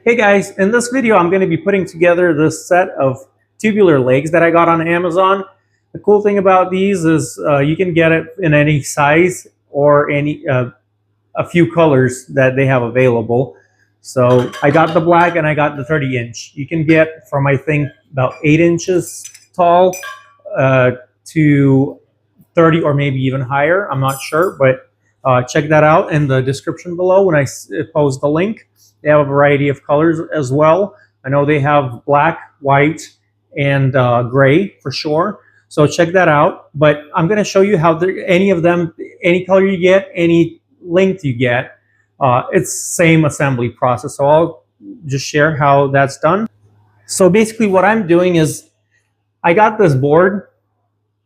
Hey guys, in this video I'm going to be putting together this set of tubular legs that I got on Amazon. The cool thing about these is you can get it in any size or a few colors that they have available. So I got the black and I got the 30-inch. You can get from I think about 8 inches tall to 30 or maybe even higher. I'm not sure, but check that out in the description below when I post the link. They have a variety of colors as well. I know they have black, white, and gray for sure. So check that out. But I'm going to show you how any of them, any color you get, any length you get, it's same assembly process. So I'll just share how that's done. So basically what I'm doing is I got this board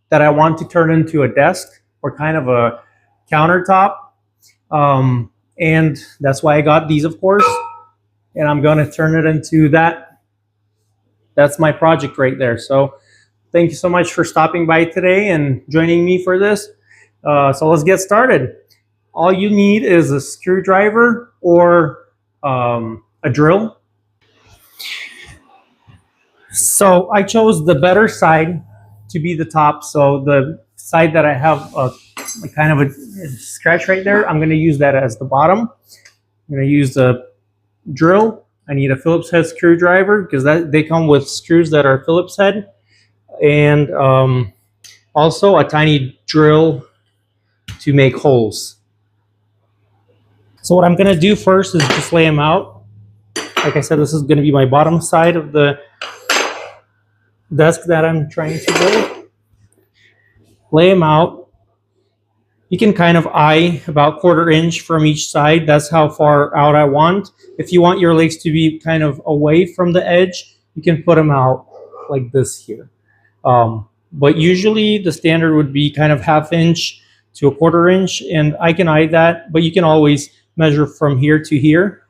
that I want to turn into a desk or kind of a countertop. And that's why I got these, of course. And I'm going to turn it into that. That's my project right there. So thank you so much for stopping by today and joining me for this. So let's get started. All you need is a screwdriver or a drill. So I chose the better side to be the top. So the side that I have kind of a scratch right there, I'm going to use that as the bottom. I'm going to use the drill. I need a Phillips head screwdriver because they come with screws that are Phillips head, and also a tiny drill to make holes. So what I'm going to do first is just lay them out. Like I said, this is going to be my bottom side of the desk that I'm trying to build. Lay them out. You can kind of eye about 1/4 inch from each side. That's how far out I want. If you want your legs to be kind of away from the edge, you can put them out like this here. But usually the standard would be kind of 1/2 inch to a 1/4 inch, and I can eye that, but you can always measure from here to here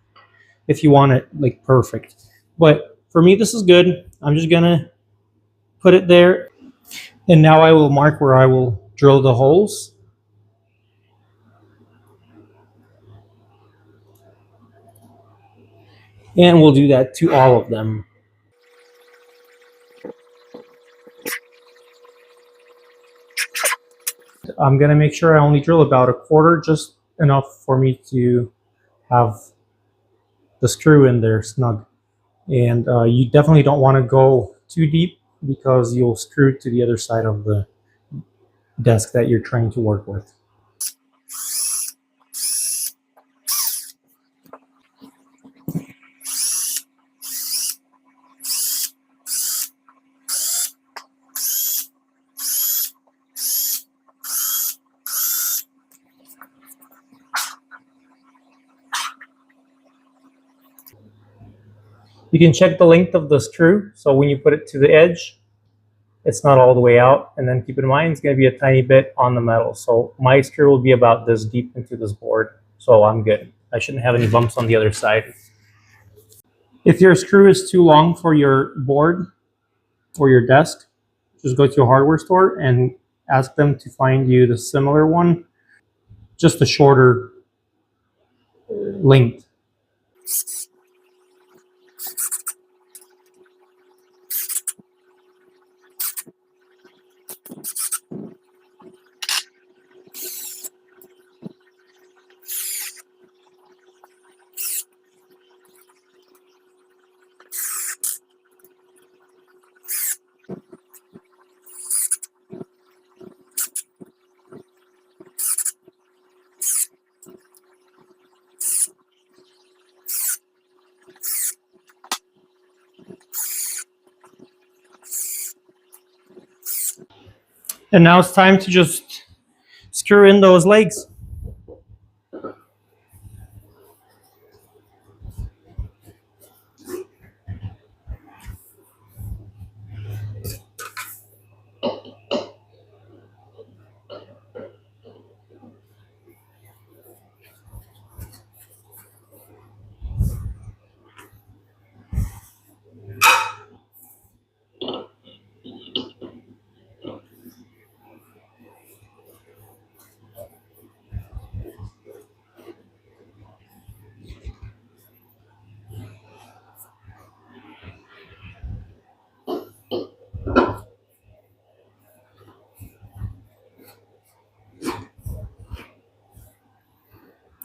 if you want it like perfect. But for me, this is good. I'm just gonna put it there, and now I will mark where I will drill the holes. And we'll do that to all of them. I'm going to make sure I only drill about 1/4, just enough for me to have the screw in there snug. And you definitely don't want to go too deep because you'll screw to the other side of the desk that you're trying to work with. You can check the length of the screw, so when you put it to the edge, it's not all the way out. And then keep in mind, it's going to be a tiny bit on the metal. So my screw will be about this deep into this board, so I'm good. I shouldn't have any bumps on the other side. If your screw is too long for your board or your desk, just go to a hardware store and ask them to find you the similar one, just a shorter length. And now it's time to just screw in those legs.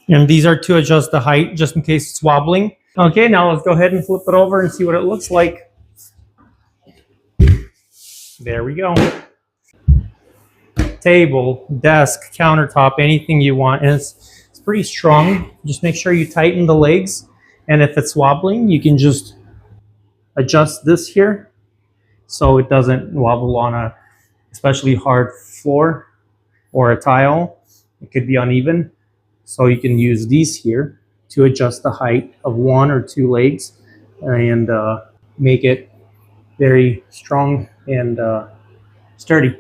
And these are to adjust the height just in case it's wobbling. Okay, now let's go ahead and flip it over and see what it looks like. There we go. Table, desk, countertop, anything you want. And it's pretty strong. Just make sure you tighten the legs. And if it's wobbling, you can just adjust this here so it doesn't wobble on a especially hard floor or a tile. It could be uneven. So you can use these here to adjust the height of one or two legs and make it very strong and sturdy.